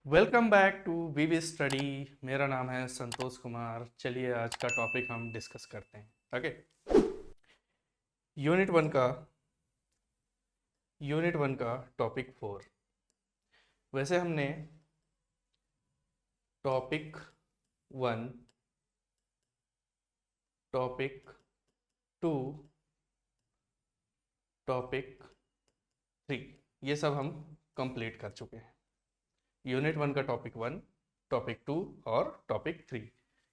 Welcome back to VV study. मेरा नाम है संतोष कुमार। चलिए आज का टॉपिक हम डिस्कस करते हैं। ओके, यूनिट वन का टॉपिक 4। वैसे हमने टॉपिक 1, टॉपिक 2, टॉपिक 3 ये सब हम कंप्लीट कर चुके हैं। यूनिट 1 का टॉपिक 1, टॉपिक 2 और टॉपिक 3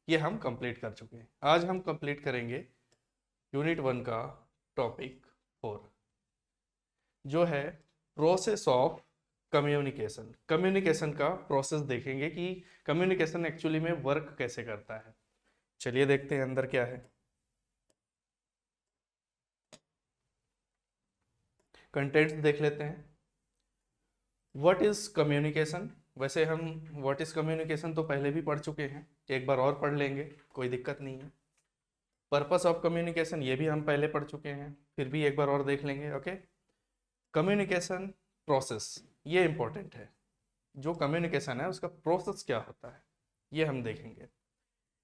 ये हम कंप्लीट कर चुके हैं। आज हम कंप्लीट करेंगे यूनिट 1 का टॉपिक 4, जो है प्रोसेस ऑफ कम्युनिकेशन। कम्युनिकेशन का प्रोसेस देखेंगे कि कम्युनिकेशन एक्चुअली में वर्क कैसे करता है। चलिए देखते हैं अंदर क्या है। कंटेंट्स देख लेते हैं। What is communication. वैसे हम व्हाट इज कम्युनिकेशन तो पहले भी पढ़ चुके हैं, एक बार और पढ़ लेंगे, कोई दिक्कत नहीं है। पर्पस ऑफ कम्युनिकेशन ये भी हम पहले पढ़ चुके हैं, फिर भी एक बार और देख लेंगे। ओके, कम्युनिकेशन प्रोसेस ये इंपॉर्टेंट है। जो कम्युनिकेशन है उसका प्रोसेस क्या होता है ये हम देखेंगे।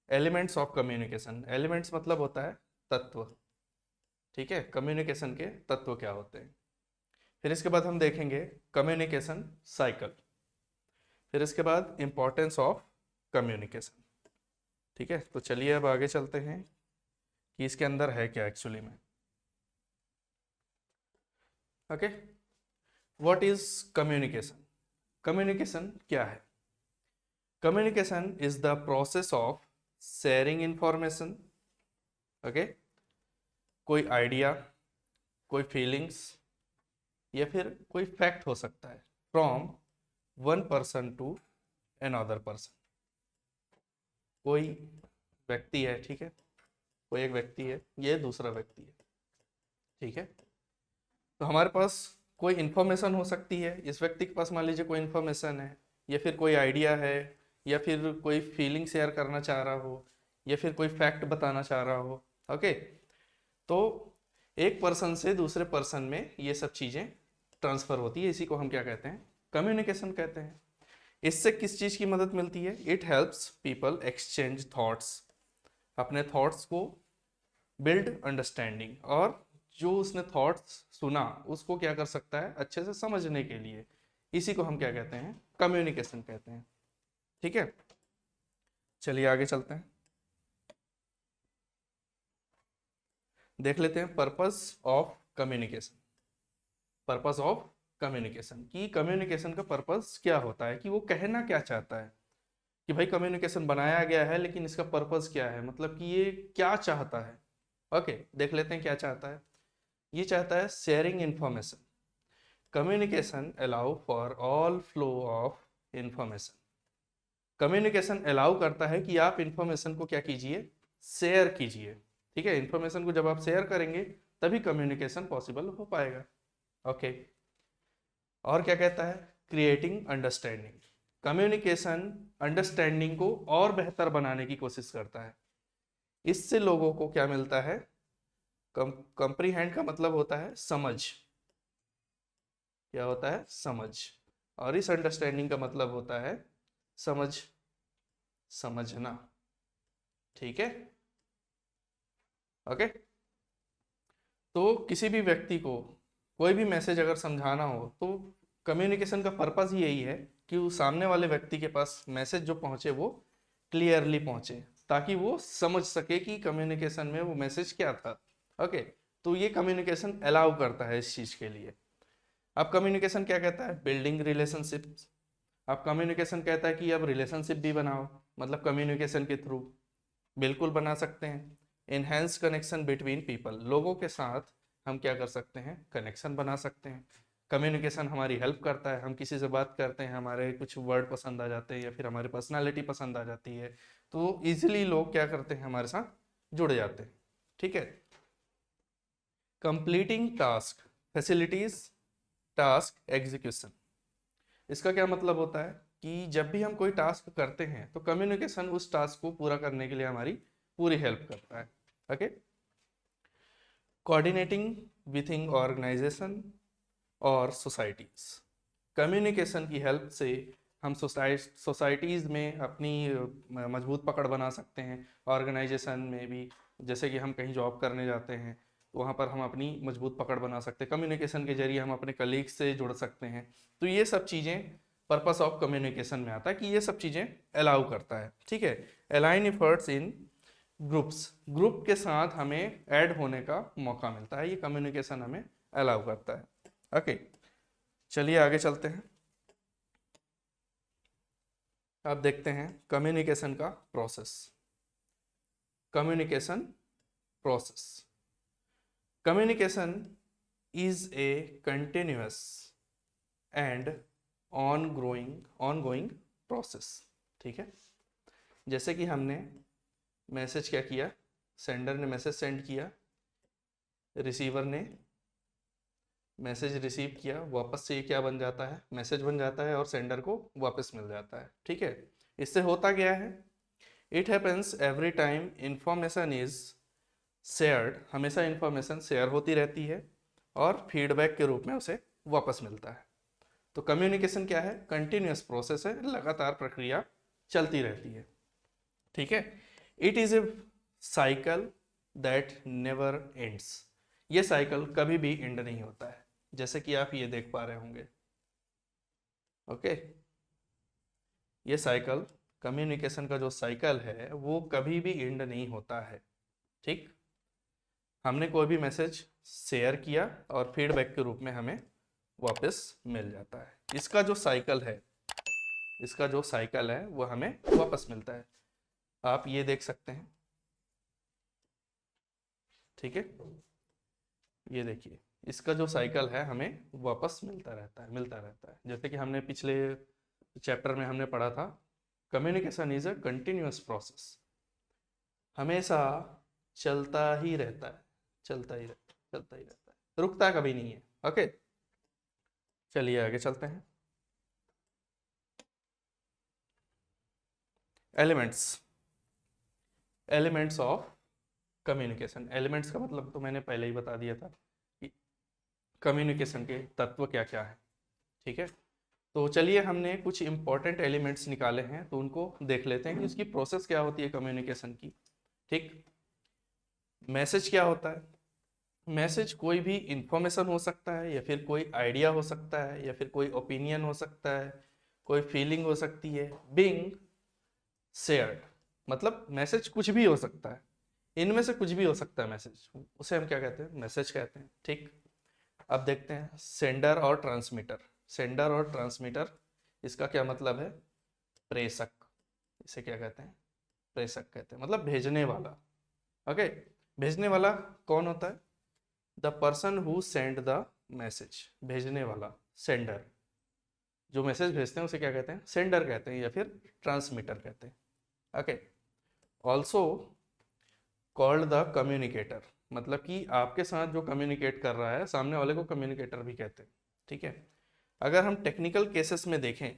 एलिमेंट्स ऑफ कम्युनिकेशन, एलिमेंट्स मतलब होता है तत्व। ठीक है, कम्युनिकेशन के तत्व क्या होते हैं। फिर इसके बाद हम देखेंगे कम्युनिकेशन साइकिल। फिर इसके बाद इंपॉर्टेंस ऑफ कम्युनिकेशन। ठीक है, तो चलिए अब आगे चलते हैं कि इसके अंदर है क्या एक्चुअली में। Okay, what is communication. Communication क्या है। Communication is the process of sharing information. Okay, कोई आइडिया, कोई फीलिंग्स या फिर कोई फैक्ट हो सकता है from one person to another person. कोई व्यक्ति है, ठीक है, कोई एक व्यक्ति है, ये दूसरा व्यक्ति है। ठीक है, तो हमारे पास कोई इन्फॉर्मेशन हो सकती है, इस व्यक्ति के पास मान लीजिए कोई इन्फॉर्मेशन है, या फिर कोई आइडिया है, या फिर कोई फीलिंग शेयर करना चाह रहा हो, या फिर कोई फैक्ट बताना चाह रहा हो। ओके, तो एक पर्सन से दूसरे पर्सन में ये सब चीज़ें ट्रांसफ़र होती है। इसी को हम क्या कहते हैं, कम्युनिकेशन कहते हैं। इससे किस चीज़ की मदद मिलती है, it helps people exchange thoughts, अपने थॉट्स को बिल्ड अंडरस्टैंडिंग, और जो उसने थॉट्स सुना उसको क्या कर सकता है अच्छे से समझने के लिए। इसी को हम क्या कहते हैं, कम्युनिकेशन कहते हैं। ठीक है, चलिए आगे चलते हैं, देख लेते हैं purpose of communication. Purpose of communication की कम्युनिकेशन का पर्पस क्या होता है, कि वो कहना क्या चाहता है, कि भाई कम्युनिकेशन बनाया गया है लेकिन इसका पर्पस क्या है, मतलब कि ये क्या चाहता है। ओके, देख लेते हैं क्या चाहता है। ये चाहता है sharing information. Communication allow for all flow of information. Communication allow करता है कि आप इंफॉर्मेशन को क्या कीजिए, शेयर कीजिए। ठीक है, इंफॉर्मेशन को जब आप शेयर करेंगे तभी कम्युनिकेशन पॉसिबल हो पाएगा। ओके, और क्या कहता है, क्रिएटिंग अंडरस्टैंडिंग। कम्युनिकेशन अंडरस्टैंडिंग को और बेहतर बनाने की कोशिश करता है। इससे लोगों को क्या मिलता है, कंप्रीहेंड का मतलब होता है समझ, क्या होता है, समझ, और इस अंडरस्टैंडिंग का मतलब होता है समझ, समझना। ठीक है, ओके, तो किसी भी व्यक्ति को कोई भी मैसेज अगर समझाना हो तो कम्युनिकेशन का पर्पस ही यही है कि वो सामने वाले व्यक्ति के पास मैसेज जो पहुंचे वो क्लियरली पहुंचे, ताकि वो समझ सके कि कम्युनिकेशन में वो मैसेज क्या था। ओके, तो ये कम्युनिकेशन अलाउ करता है इस चीज़ के लिए। अब कम्युनिकेशन क्या कहता है, बिल्डिंग रिलेशनशिप्स। अब कम्युनिकेशन कहता है कि अब रिलेशनशिप भी बनाओ, मतलब कम्युनिकेशन के थ्रू बिल्कुल बना सकते हैं। इनहेंस कनेक्शन बिटवीन पीपल, लोगों के साथ हम क्या कर सकते हैं, कनेक्शन बना सकते हैं। कम्युनिकेशन हमारी हेल्प करता है, हम किसी से बात करते हैं, हमारे कुछ वर्ड पसंद आ जाते हैं या फिर हमारी पर्सनालिटी पसंद आ जाती है, तो इजीली लोग क्या करते हैं, हमारे साथ जुड़ जाते हैं। ठीक है, completing task facilities task execution. इसका क्या मतलब होता है कि जब भी हम कोई टास्क करते हैं तो कम्युनिकेशन उस टास्क को पूरा करने के लिए हमारी पूरी हेल्प करता है। Okay, coordinating with in organisation और सोसाइटीज। कम्युनिकेशन की हेल्प से हम सोसाइटीज़ में अपनी मजबूत पकड़ बना सकते हैं, ऑर्गेनाइजेशन में भी, जैसे कि हम कहीं जॉब करने जाते हैं तो वहाँ पर हम अपनी मजबूत पकड़ बना सकते हैं, कम्युनिकेशन के जरिए हम अपने कलीग से जुड़ सकते हैं। तो ये सब चीज़ें पर्पस ऑफ कम्युनिकेशन में आता है कि ये सब चीज़ें अलाउ करता है, ठीक है। Align efforts in groups, group के साथ हमें ऐड होने का मौका मिलता है, ये कम्युनिकेशन हमें अलाउ करता है। ओके, चलिए आगे चलते हैं। अब देखते हैं कम्युनिकेशन का process. Communication process, communication is a continuous and ongoing process, ठीक है। जैसे कि हमने मैसेज क्या किया, सेंडर ने मैसेज सेंड किया, रिसीवर ने मैसेज रिसीव किया, वापस से ये क्या बन जाता है, मैसेज बन जाता है और सेंडर को वापस मिल जाता है, ठीक है। इससे होता क्या है, it happens every time information is shared, हमेशा इंफॉर्मेशन शेयर होती रहती है और फीडबैक के रूप में उसे वापस मिलता है। तो कम्युनिकेशन क्या है, कंटिन्यूअस प्रोसेस है, लगातार प्रक्रिया चलती रहती है, ठीक है। It is a cycle that never ends, ये साइकिल कभी भी एंड नहीं होता है, जैसे कि आप ये देख पा रहे होंगे। ओके, ये साइकिल, कम्युनिकेशन का जो साइकिल है वो कभी भी एंड नहीं होता है, ठीक। हमने कोई भी मैसेज शेयर किया और फीडबैक के रूप में हमें वापस मिल जाता है। इसका जो साइकिल है, इसका जो साइकिल है वो हमें वापस मिलता है, आप ये देख सकते हैं, ठीक है। ये देखिए, इसका जो साइकिल है हमें वापस मिलता रहता है। जैसे कि हमने पिछले चैप्टर में हमने पढ़ा था, communication is a continuous process, हमेशा चलता ही रहता है, चलता ही रहता है, रुकता कभी नहीं है। ओके, चलिए आगे चलते हैं। एलिमेंट्स ऑफ कम्युनिकेशन, एलिमेंट्स का मतलब तो मैंने पहले ही बता दिया था कि कम्युनिकेशन के तत्व क्या क्या है, ठीक है। तो चलिए हमने कुछ इंपॉर्टेंट एलिमेंट्स निकाले हैं तो उनको देख लेते हैं कि उसकी प्रोसेस क्या होती है कम्युनिकेशन की, ठीक। मैसेज क्या होता है, मैसेज कोई भी इंफॉर्मेशन हो सकता है, या फिर कोई आइडिया हो सकता है, या फिर कोई ओपिनियन हो सकता है, कोई फीलिंग हो सकती है, बीइंग शेयर्ड, मतलब मैसेज कुछ भी हो सकता है, इनमें से कुछ भी हो सकता है मैसेज, उसे हम क्या कहते हैं, मैसेज कहते हैं, ठीक। अब देखते हैं सेंडर और ट्रांसमीटर। सेंडर और ट्रांसमीटर, इसका क्या मतलब है, प्रेषक, इसे क्या कहते हैं, प्रेषक कहते हैं, मतलब भेजने वाला। ओके, भेजने वाला कौन होता है, the person who send the message, भेजने वाला, सेंडर, जो मैसेज भेजते हैं उसे क्या कहते हैं, सेंडर कहते हैं या फिर ट्रांसमीटर कहते हैं। Okay, also called the communicator, मतलब कि आपके साथ जो कम्युनिकेट कर रहा है सामने वाले को कम्युनिकेटर भी कहते हैं, ठीक है। अगर हम टेक्निकल केसेस में देखें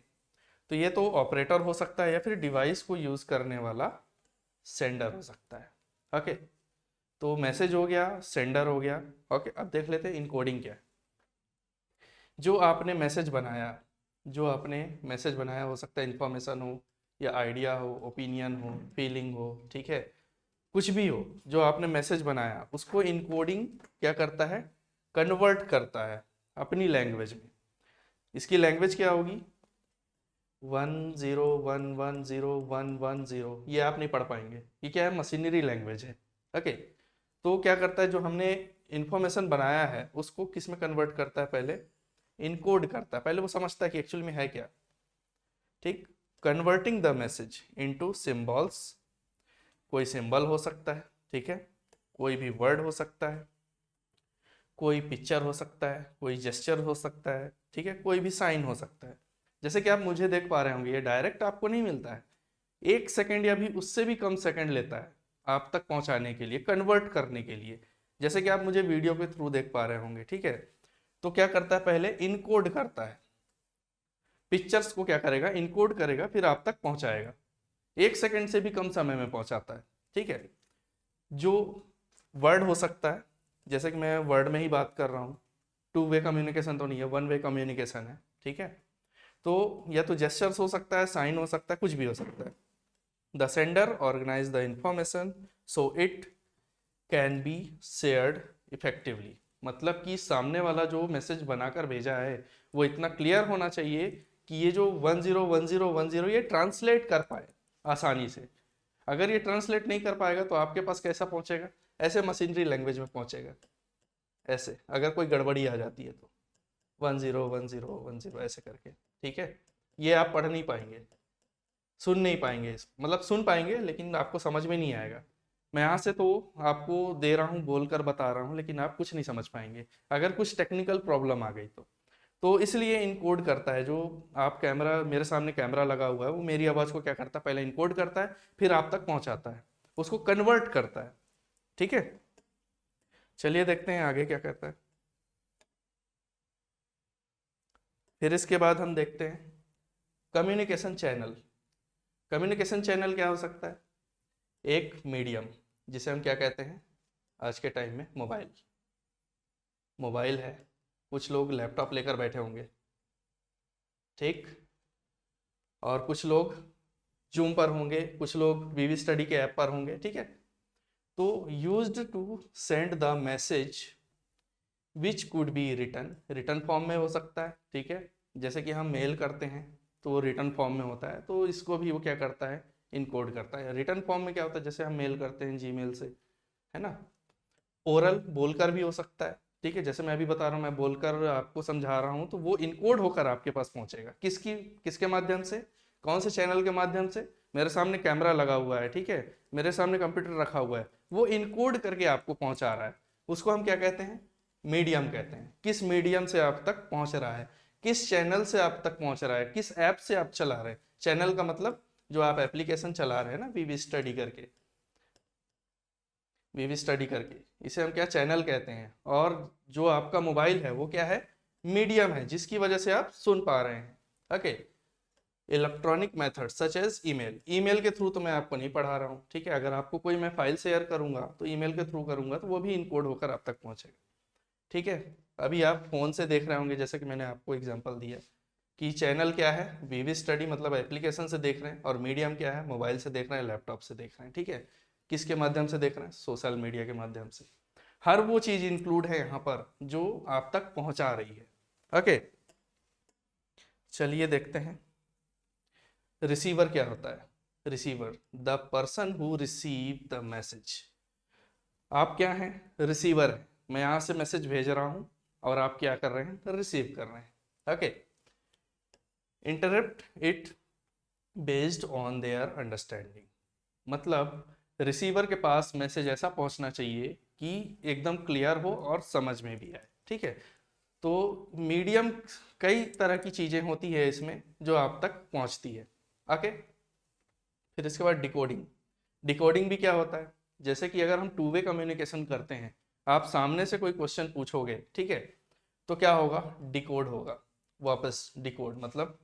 तो ये तो ऑपरेटर हो सकता है या फिर डिवाइस को यूज करने वाला सेंडर हो सकता है। ओके, तो मैसेज हो गया, सेंडर हो गया। ओके, अब देख लेते हैं इनकोडिंग क्या है। जो आपने मैसेज बनाया, जो आपने मैसेज बनाया, हो सकता है इंफॉर्मेशन हो या आइडिया हो, ओपिनियन हो, फीलिंग हो, ठीक है, कुछ भी हो, जो आपने मैसेज बनाया उसको इनकोडिंग क्या करता है, कन्वर्ट करता है अपनी लैंग्वेज में। इसकी लैंग्वेज क्या होगी, 10110110, ये आप नहीं पढ़ पाएंगे, ये क्या है, मशीनरी लैंग्वेज है। ओके, तो क्या करता है, जो हमने इंफॉर्मेशन बनाया है उसको किस में कन्वर्ट करता है, पहले इनकोड करता है, पहले वो समझता है कि एक्चुअल में है क्या, ठीक। Converting the message into symbols, कोई सिंबल हो सकता है, ठीक है, कोई भी वर्ड हो सकता है, कोई पिक्चर हो सकता है, कोई जेस्चर हो सकता है, ठीक है, कोई भी साइन हो सकता है। जैसे कि आप मुझे देख पा रहे होंगे, ये डायरेक्ट आपको नहीं मिलता है, 1 सेकंड या भी उससे भी कम सेकंड लेता है आप तक पहुंचाने के लिए, कन्वर्ट करने के लिए। जैसे कि आप मुझे वीडियो के थ्रू देख पा रहे होंगे, ठीक है। तो क्या करता है, पहले इनकोड करता है, पिक्चर्स को क्या करेगा, इनकोड करेगा, फिर आप तक पहुंचाएगा, 1 सेकंड से भी कम समय में पहुंचाता है, ठीक है। जो वर्ड हो सकता है, जैसे कि मैं वर्ड में ही बात कर रहा हूँ, 2 वे कम्युनिकेशन तो नहीं है, 1 वे कम्युनिकेशन है, ठीक है। तो या तो जेस्चर्स हो सकता है, साइन हो सकता है, कुछ भी हो सकता है। The sender organise the information so it can be shared effectively. मतलब कि सामने वाला जो मैसेज बनाकर भेजा है वो इतना क्लियर होना चाहिए कि ये जो 101010 ये ट्रांसलेट कर पाए आसानी से। अगर ये ट्रांसलेट नहीं कर पाएगा तो आपके पास कैसा पहुंचेगा? ऐसे मशीनरी लैंग्वेज में पहुंचेगा, ऐसे। अगर कोई गड़बड़ी आ जाती है तो 101010 ऐसे करके, ठीक है। ये आप पढ़ नहीं पाएंगे, सुन नहीं पाएंगे, मतलब सुन पाएंगे लेकिन आपको समझ में नहीं आएगा। मैं यहाँ से तो आपको दे रहा हूँ, बोलकर बता रहा हूँ, लेकिन आप कुछ नहीं समझ पाएंगे अगर कुछ टेक्निकल प्रॉब्लम आ गई तो इसलिए इनकोड करता है। जो आप कैमरा, मेरे सामने कैमरा लगा हुआ है, वो मेरी आवाज़ को क्या करता है, पहले इनकोड करता है, फिर आप तक पहुंचाता है, उसको कन्वर्ट करता है, ठीक है। चलिए देखते हैं आगे क्या करता है। फिर इसके बाद हम देखते हैं कम्युनिकेशन चैनल। कम्युनिकेशन चैनल क्या हो सकता है? एक मीडियम, जिसे हम क्या कहते हैं आज के टाइम में? मोबाइल। मोबाइल है, कुछ लोग लैपटॉप लेकर बैठे होंगे, ठीक, और कुछ लोग जूम पर होंगे, कुछ लोग वीवी स्टडी के ऐप पर होंगे, ठीक है। तो used to send the message which could be written, written form में हो सकता है, ठीक है। जैसे कि हम मेल करते हैं तो वो रिटर्न फॉर्म में होता है, तो इसको भी वो क्या करता है, इनकोड करता है। रिटर्न फॉर्म में क्या होता है, जैसे हम मेल करते हैं जीमेल से, है ना। ओरल, बोलकर भी हो सकता है, ठीक है। जैसे मैं अभी बता रहा हूँ, मैं बोलकर आपको समझा रहा हूँ, तो वो इनकोड होकर आपके पास पहुंचेगा। किसके माध्यम से, कौन से चैनल के माध्यम से? मेरे सामने कैमरा लगा हुआ है, ठीक है, मेरे सामने कंप्यूटर रखा हुआ है, वो इनकोड करके आपको पहुंचा रहा है। उसको हम क्या कहते हैं? मीडियम कहते हैं। किस मीडियम से आप तक पहुंच रहा है, किस चैनल से आप तक पहुंच रहा है, किस ऐप से आप चला रहे हैं। चैनल का मतलब जो आप एप्लीकेशन चला रहे हैं ना, वीवी स्टडी करके, वीवी स्टडी करके, इसे हम क्या, चैनल कहते हैं। और जो आपका मोबाइल है वो क्या है, मीडियम है, जिसकी वजह से आप सुन पा रहे हैं, okay. Electronic method such as email, email के थ्रू तो मैं आपको नहीं पढ़ा रहा हूँ, ठीक है। अगर आपको कोई मैं फाइल शेयर करूंगा तो ईमेल के थ्रू करूंगा, तो वो भी इनकोड होकर आप तक पहुंचेगा, ठीक है। अभी आप फोन से देख रहे होंगे, जैसे कि मैंने आपको एग्जांपल दिया कि चैनल क्या है, वीवी स्टडी, मतलब एप्लीकेशन से देख रहे हैं, और मीडियम क्या है, मोबाइल से देख रहे हैं, लैपटॉप से देख रहे हैं, ठीक है। किसके माध्यम से देख रहे हैं? सोशल मीडिया के माध्यम से। हर वो चीज इंक्लूड है यहाँ पर जो आप तक पहुंचा रही है, ओके। चलिए देखते हैं रिसीवर क्या होता है। Receiver, the person who receive the message. आप क्या हैं? रिसीवर है। मैं यहाँ से मैसेज भेज रहा हूँ और आप क्या कर रहे हैं? रिसीव कर रहे हैं, okay. Interrupt it based on their understanding, मतलब रिसीवर के पास मैसेज ऐसा पहुंचना चाहिए कि एकदम क्लियर हो और समझ में भी आए, ठीक है। तो मीडियम, कई तरह की चीजें होती है इसमें जो आप तक पहुंचती है, ओके। फिर इसके बाद डिकोडिंग। डिकोडिंग भी क्या होता है? जैसे कि अगर हम टू वे कम्युनिकेशन करते हैं, आप सामने से कोई क्वेश्चन पूछोगे, ठीक है, तो क्या होगा? डिकोड होगा, वापस डिकोड, मतलब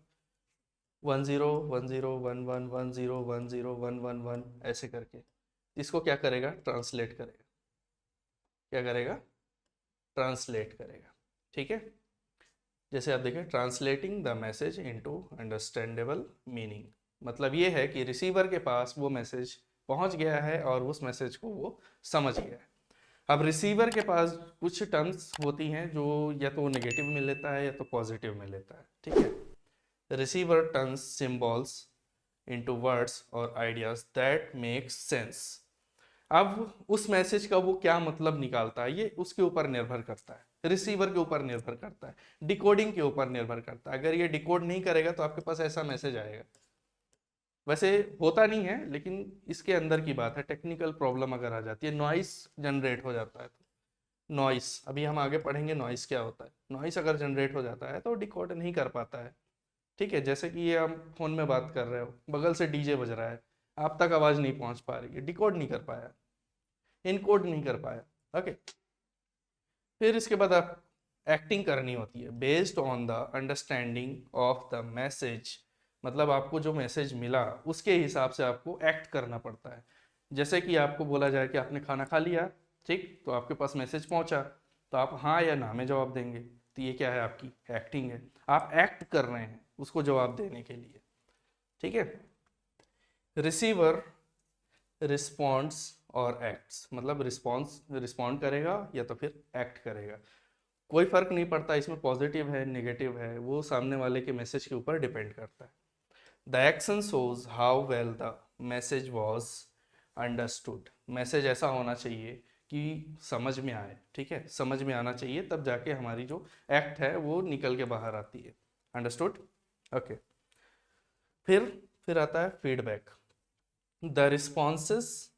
101011101111 ऐसे करके इसको क्या करेगा? ट्रांसलेट करेगा। क्या करेगा? ट्रांसलेट करेगा, ठीक है। जैसे आप देखें, translating the message into understandable meaning, मतलब ये है कि रिसीवर के पास वो मैसेज पहुंच गया है और उस मैसेज को वो समझ गया है। अब रिसीवर के पास कुछ टर्म्स होती हैं जो या तो नेगेटिव में लेता है या तो पॉजिटिव में लेता है, ठीक है। Receiver turns symbols into words or ideas that make sense. अब उस मैसेज का वो क्या मतलब निकालता है, ये उसके ऊपर निर्भर करता है, रिसीवर के ऊपर निर्भर करता है, डिकोडिंग के ऊपर निर्भर करता है। अगर ये डिकोड नहीं करेगा तो आपके पास ऐसा मैसेज आएगा। वैसे होता नहीं है, लेकिन इसके अंदर की बात है। टेक्निकल प्रॉब्लम अगर आ जाती है, नॉइस जनरेट हो जाता है, तो नॉइस, अभी हम आगे पढ़ेंगे नॉइस क्या होता है। नॉइस अगर जनरेट हो जाता है तो डिकोड नहीं कर पाता है, ठीक है। जैसे कि ये हम फोन में बात कर रहे हो, बगल से डीजे बज रहा है, आप तक आवाज नहीं पहुंच पा रही है, डिकोड नहीं कर पाया, इनकोड नहीं कर पाया, ओके। फिर इसके बाद आप एक्टिंग करनी होती है, based on the understanding of the message, मतलब आपको जो मैसेज मिला उसके हिसाब से आपको एक्ट करना पड़ता है। जैसे कि आपको बोला जाए कि आपने खाना खा लिया, ठीक, तो आपके पास मैसेज पहुंचा, तो आप हाँ या ना में जवाब देंगे, तो ये क्या है? आपकी एक्टिंग है, आप एक्ट कर रहे हैं, उसको जवाब देने के लिए, ठीक है। रिसीवर रिस्पॉन्ड्स और एक्ट्स, मतलब रिस्पॉन्ड करेगा या तो फिर एक्ट करेगा, कोई फर्क नहीं पड़ता इसमें पॉजिटिव है नेगेटिव है, वो सामने वाले के मैसेज के ऊपर डिपेंड करता है। The action shows how well the message was understood, message ऐसा होना चाहिए कि समझ में आए, ठीक है, समझ में आना चाहिए, तब जाके हमारी जो एक्ट है वो निकल के बाहर आती है। Understood, okay. फिर आता है feedback. The responses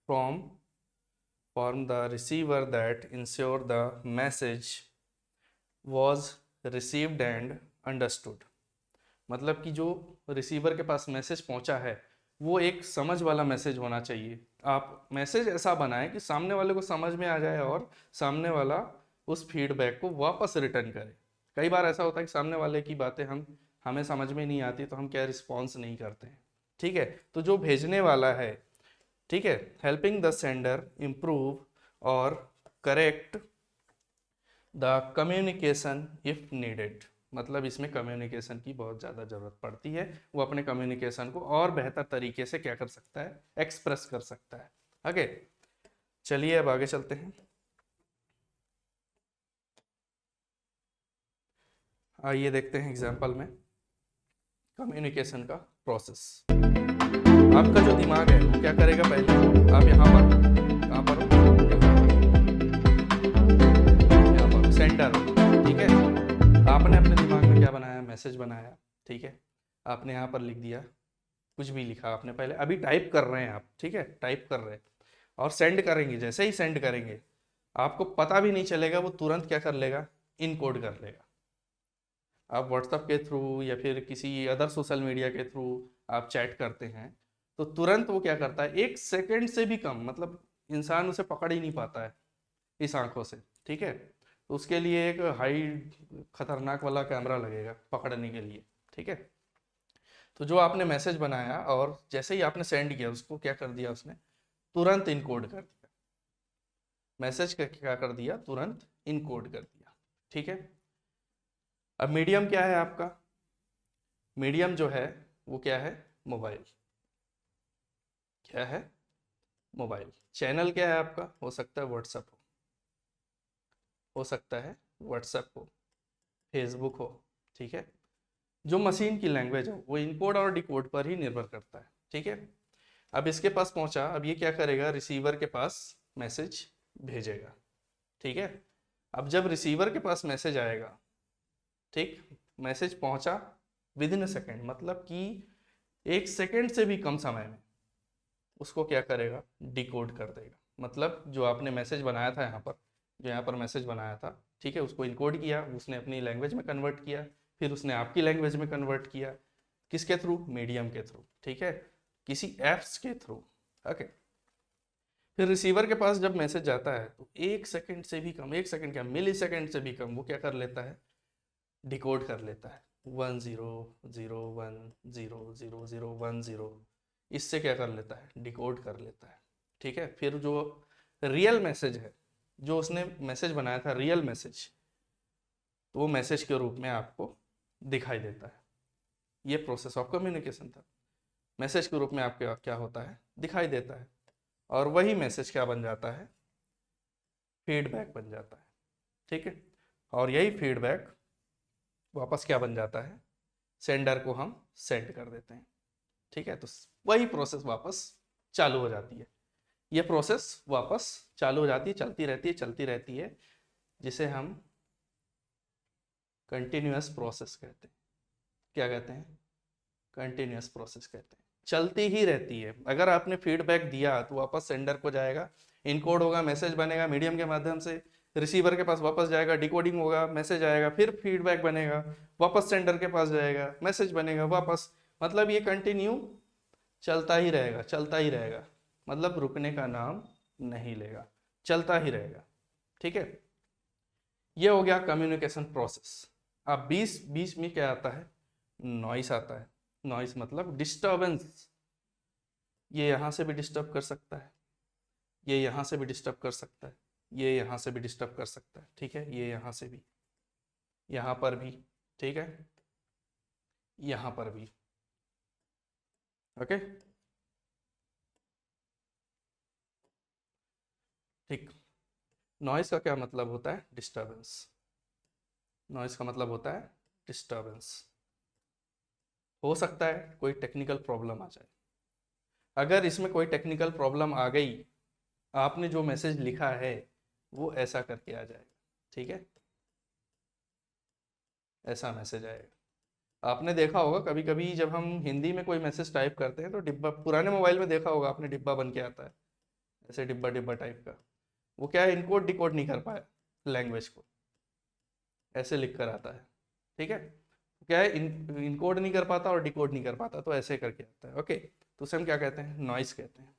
from the receiver that ensure the message was received and understood, मतलब कि जो रिसीवर के पास मैसेज पहुंचा है वो एक समझ वाला मैसेज होना चाहिए। आप मैसेज ऐसा बनाएं कि सामने वाले को समझ में आ जाए और सामने वाला उस फीडबैक को वापस रिटर्न करे। कई बार ऐसा होता है कि सामने वाले की बातें हमें समझ में नहीं आती तो हम क्या रिस्पॉन्स नहीं करते हैं, ठीक है। तो जो भेजने वाला है, ठीक है, हेल्पिंग द सेंडर इम्प्रूव और correct the communication if needed, मतलब इसमें कम्युनिकेशन की बहुत ज़्यादा ज़रूरत पड़ती है, वो अपने कम्युनिकेशन को और बेहतर तरीके से क्या कर सकता है, एक्सप्रेस कर सकता है। ओके, चलिए अब आगे चलते हैं। आइए देखते हैं एग्जाम्पल में कम्युनिकेशन का प्रोसेस। आपका जो दिमाग है वो क्या करेगा, पहले आप यहाँ पर कहाँ पर हो, यहाँ पर सेंटर, ठीक है। आपने अपने दिमाग में क्या बनाया, मैसेज बनाया, ठीक है, आपने यहाँ पर लिख दिया, कुछ भी लिखा आपने पहले, अभी टाइप कर रहे हैं आप, ठीक है, टाइप कर रहे हैं और सेंड करेंगे। जैसे ही सेंड करेंगे आपको पता भी नहीं चलेगा, वो तुरंत क्या कर लेगा, इनकोड कर लेगा। आप व्हाट्सएप के थ्रू या फिर किसी अदर सोशल मीडिया के थ्रू आप चैट करते हैं तो तुरंत वो क्या करता है, 1 सेकंड से भी कम, मतलब इंसान उसे पकड़ ही नहीं पाता है इस आंखों से, ठीक है। तो उसके लिए एक हाई खतरनाक वाला कैमरा लगेगा पकड़ने के लिए, ठीक है। तो जो आपने मैसेज बनाया और जैसे ही आपने सेंड किया उसको क्या कर दिया, उसने तुरंत इनकोड कर दिया, मैसेज का क्या कर दिया, तुरंत इनकोड कर दिया, ठीक है। अब मीडियम क्या है आपका, मीडियम जो है वो क्या है, मोबाइल, क्या है, मोबाइल। चैनल क्या है आपका, हो सकता है व्हाट्सएप हो सकता है व्हाट्सएप हो, फेसबुक हो, ठीक है। जो मशीन की लैंग्वेज है वो इनकोड और डिकोड पर ही निर्भर करता है, ठीक है। अब इसके पास पहुंचा, अब ये क्या करेगा, रिसीवर के पास मैसेज भेजेगा, ठीक है। अब जब रिसीवर के पास मैसेज आएगा, ठीक, मैसेज पहुंचा विद इन सेकेंड, मतलब कि 1 सेकेंड से भी कम समय में उसको क्या करेगा, डिकोड कर देगा। मतलब जो आपने मैसेज बनाया था यहाँ पर, जो यहाँ पर मैसेज बनाया था, ठीक है, उसको इनकोड किया, उसने अपनी लैंग्वेज में कन्वर्ट किया, फिर उसने आपकी लैंग्वेज में कन्वर्ट किया, किसके थ्रू, मीडियम के थ्रू, ठीक है, किसी एप्स के थ्रू, ओके। फिर रिसीवर के पास जब मैसेज जाता है तो 1 सेकेंड से भी कम, 1 सेकेंड क्या, मिली सेकेंड से भी कम, वो क्या कर लेता है, डिकोड कर लेता है, 1001000010, इससे क्या कर लेता है, डिकोड कर लेता है, ठीक है। फिर जो रियल मैसेज है, जो उसने मैसेज बनाया था रियल मैसेज, तो वो मैसेज के रूप में आपको दिखाई देता है। ये प्रोसेस ऑफ कम्युनिकेशन था, मैसेज के रूप में आपके क्या होता है, दिखाई देता है, और वही मैसेज क्या बन जाता है, फीडबैक बन जाता है, ठीक है। और यही फीडबैक वापस क्या बन जाता है, सेंडर को हम सेंड कर देते हैं, ठीक है। तो वही प्रोसेस वापस चालू हो जाती है, ये प्रोसेस वापस चालू हो जाती है, चलती रहती है, जिसे हम कंटिन्यूअस प्रोसेस कहते हैं। क्या कहते हैं, कंटिन्यूअस प्रोसेस कहते हैं, चलती ही रहती है। अगर आपने फीडबैक दिया तो वापस सेंडर को जाएगा, इनकोड होगा, मैसेज बनेगा मीडियम के माध्यम से, रिसीवर के पास वापस जाएगा, डिकोडिंग होगा, मैसेज आएगा, फिर फीडबैक बनेगा, वापस सेंडर के पास जाएगा, मैसेज बनेगा वापस, मतलब ये कंटिन्यू चलता ही रहेगा, चलता ही रहेगा, मतलब रुकने का नाम नहीं लेगा, चलता ही रहेगा, ठीक है। ये हो गया कम्युनिकेशन प्रोसेस। अब बीच बीच में क्या आता है, नॉइस आता है। नॉइस मतलब डिस्टर्बेंस, ये यहाँ से भी डिस्टर्ब कर सकता है, ये यहाँ से भी डिस्टर्ब कर सकता है, ये यहाँ से भी डिस्टर्ब कर सकता है, ठीक है, ये यहाँ से भी, यहाँ पर भी, ठीक है। यहां पर भी। ओके, ठीक। नॉइस का क्या मतलब होता है? डिस्टर्बेंस। नॉइस का मतलब होता है डिस्टर्बेंस। हो सकता है कोई टेक्निकल प्रॉब्लम आ जाए। अगर इसमें कोई टेक्निकल प्रॉब्लम आ गई, आपने जो मैसेज लिखा है वो ऐसा करके आ जाएगा, ठीक है, ऐसा मैसेज आएगा। आपने देखा होगा कभी कभी जब हम हिंदी में कोई मैसेज टाइप करते हैं तो डिब्बा, पुराने मोबाइल में देखा होगा आपने, डिब्बा बन के आता है, ऐसे डिब्बा डिब्बा टाइप का। वो क्या है, इनकोड डिकोड नहीं कर पाया लैंग्वेज को, ऐसे लिख कर आता है, ठीक है। क्या है, इनकोड नहीं कर पाता और डिकोड नहीं कर पाता, तो ऐसे करके आता है। ओके, तो उसे हम क्या कहते हैं? नॉइस कहते हैं।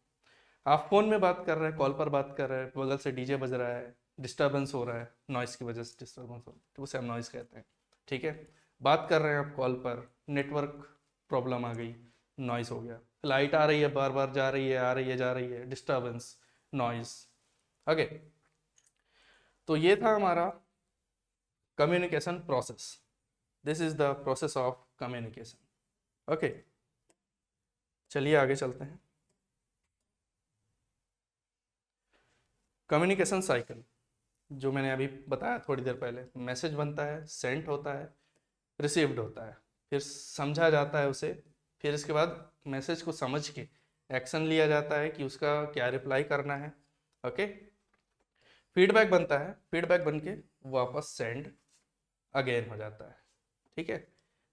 आप फोन में बात कर रहे हैं, कॉल पर बात कर रहे हैं, बगल से डीजे बज रहा है, डिस्टर्बेंस हो रहा है, नॉइस की वजह से डिस्टर्बेंस हो रहा है, तो उसे हम नॉइस कहते हैं, ठीक है। बात कर रहे हैं आप कॉल पर, नेटवर्क प्रॉब्लम आ गई, नॉइस हो गया। लाइट आ रही है, बार बार जा रही है, आ रही है, जा रही है, डिस्टर्बेंस, नॉइस। ओके, तो ये था हमारा communication process. This is the process of communication. Okay, चलिए आगे चलते हैं। कम्युनिकेशन साइकिल, जो मैंने अभी बताया थोड़ी देर पहले, मैसेज बनता है, सेंड होता है, रिसीव्ड होता है, फिर समझा जाता है उसे, फिर इसके बाद मैसेज को समझ के एक्शन लिया जाता है कि उसका क्या रिप्लाई करना है। ओके, फीडबैक बनता है, फीडबैक बन के वापस सेंड अगेन हो जाता है, ठीक है।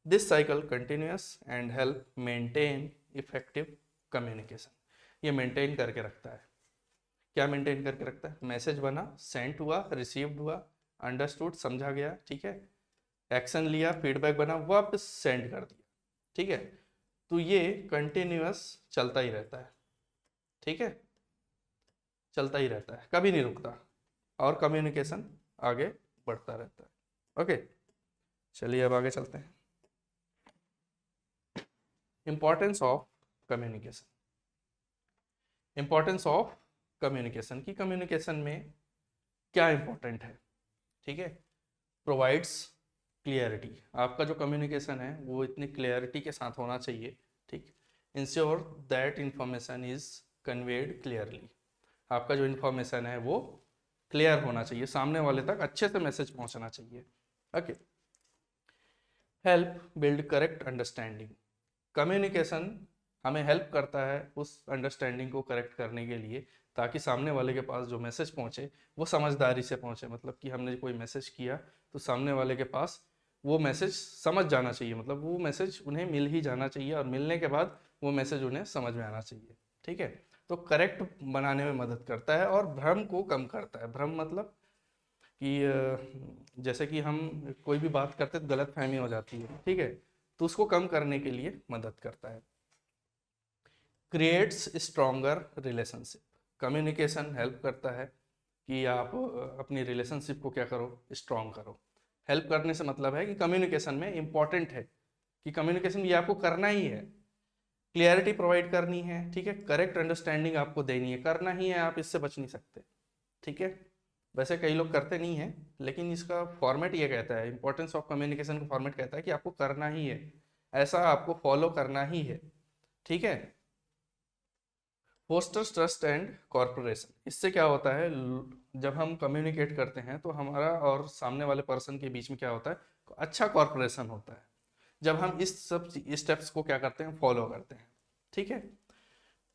This cycle continuous and help maintain effective communication. ये मेंटेन करके रखता है। क्या मेंटेन करके रखता है? मैसेज बना, सेंड हुआ, रिसीव्ड हुआ, अंडरस्टूड, समझा गया, ठीक है, एक्शन लिया, फीडबैक बना, वापस सेंड कर दिया, ठीक है। तो ये कंटिन्यूअस चलता ही रहता है, ठीक है, चलता ही रहता है, कभी नहीं रुकता, और कम्युनिकेशन आगे बढ़ता रहता है। ओके, चलिए अब आगे चलते हैं। Importance of communication. Importance of communication की, कम्युनिकेशन में क्या इंपॉर्टेंट है, ठीक है। Provides clarity. आपका जो कम्युनिकेशन है वो इतनी क्लियरिटी के साथ होना चाहिए, ठीक। Ensure that information is conveyed clearly. आपका जो इंफॉर्मेशन है वो क्लियर होना चाहिए, सामने वाले तक अच्छे से मैसेज पहुंचना चाहिए। Okay, help build correct understanding. Communication हमें हेल्प करता है उस अंडरस्टैंडिंग को करेक्ट करने के लिए, ताकि सामने वाले के पास जो मैसेज पहुंचे वो समझदारी से पहुंचे। मतलब कि हमने कोई मैसेज किया तो सामने वाले के पास वो मैसेज समझ जाना चाहिए, मतलब वो मैसेज उन्हें मिल ही जाना चाहिए, और मिलने के बाद वो मैसेज उन्हें समझ में आना चाहिए, ठीक है। तो करेक्ट बनाने में मदद करता है और भ्रम को कम करता है। भ्रम मतलब कि जैसे कि हम कोई भी बात करते तो गलत फहमी हो जाती है, ठीक है, तो उसको कम करने के लिए मदद करता है। Creates stronger relationship. Communication help करता है कि आप अपनी रिलेशनशिप को क्या करो, स्ट्रॉन्ग करो। हेल्प करने से मतलब है कि कम्युनिकेशन में इंपॉर्टेंट है कि कम्युनिकेशन ये आपको करना ही है, क्लियरिटी प्रोवाइड करनी है, ठीक है, करेक्ट अंडरस्टैंडिंग आपको देनी है, करना ही है, आप इससे बच नहीं सकते, ठीक है। वैसे कई लोग करते नहीं हैं, लेकिन इसका फॉर्मेट ये कहता है, इंपॉर्टेंस ऑफ कम्युनिकेशन का फॉर्मेट कहता है कि आपको करना ही है, ऐसा आपको फॉलो करना ही है, ठीक है। Fosters trust and corporation. इससे क्या होता है, जब हम कम्युनिकेट करते हैं तो हमारा और सामने वाले पर्सन के बीच में क्या होता है, अच्छा कॉर्पोरेशन होता है, जब हम इस सब स्टेप्स को क्या करते हैं, फॉलो करते हैं, ठीक है।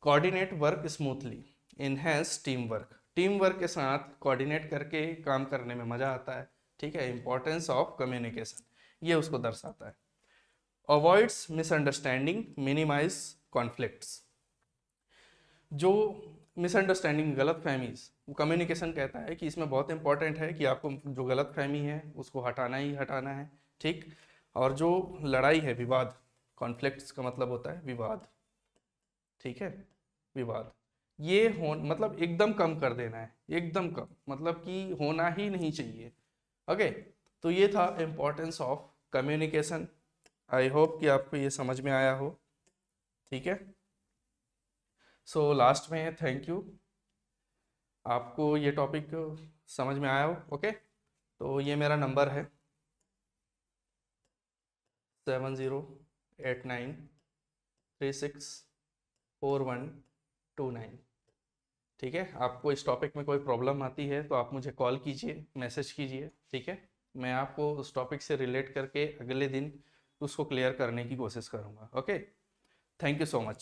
Coordinate work smoothly, enhance team work. Team work के साथ कोऑर्डिनेट करके काम करने में मजा आता है, ठीक है। इंपॉर्टेंस ऑफ कम्युनिकेशन ये उसको दर्शाता है। Avoids misunderstanding, minimise conflicts. जो मिसअंडरस्टैंडिंग, गलत फहमीज, वो कम्युनिकेशन कहता है कि इसमें बहुत इंपॉर्टेंट है कि आपको जो गलत फहमी है उसको हटाना ही हटाना है, ठीक। और जो लड़ाई है, विवाद, कॉन्फ्लिक्ट्स का मतलब होता है विवाद, ठीक है, विवाद, ये हो मतलब एकदम कम कर देना है, एकदम कम, मतलब कि होना ही नहीं चाहिए। ओके, तो ये था importance of communication. I hope कि आपको ये समझ में आया हो, ठीक है। सो लास्ट में थैंक यू, आपको ये टॉपिक समझ में आया हो। ओके, तो ये मेरा नंबर है 70 89364129। ठीक है, आपको इस टॉपिक में कोई प्रॉब्लम आती है तो आप मुझे कॉल कीजिए, मैसेज कीजिए। ठीक है, मैं आपको उस टॉपिक से रिलेट करके अगले दिन उसको क्लियर करने की कोशिश करूँगा। Okay, thank you so much.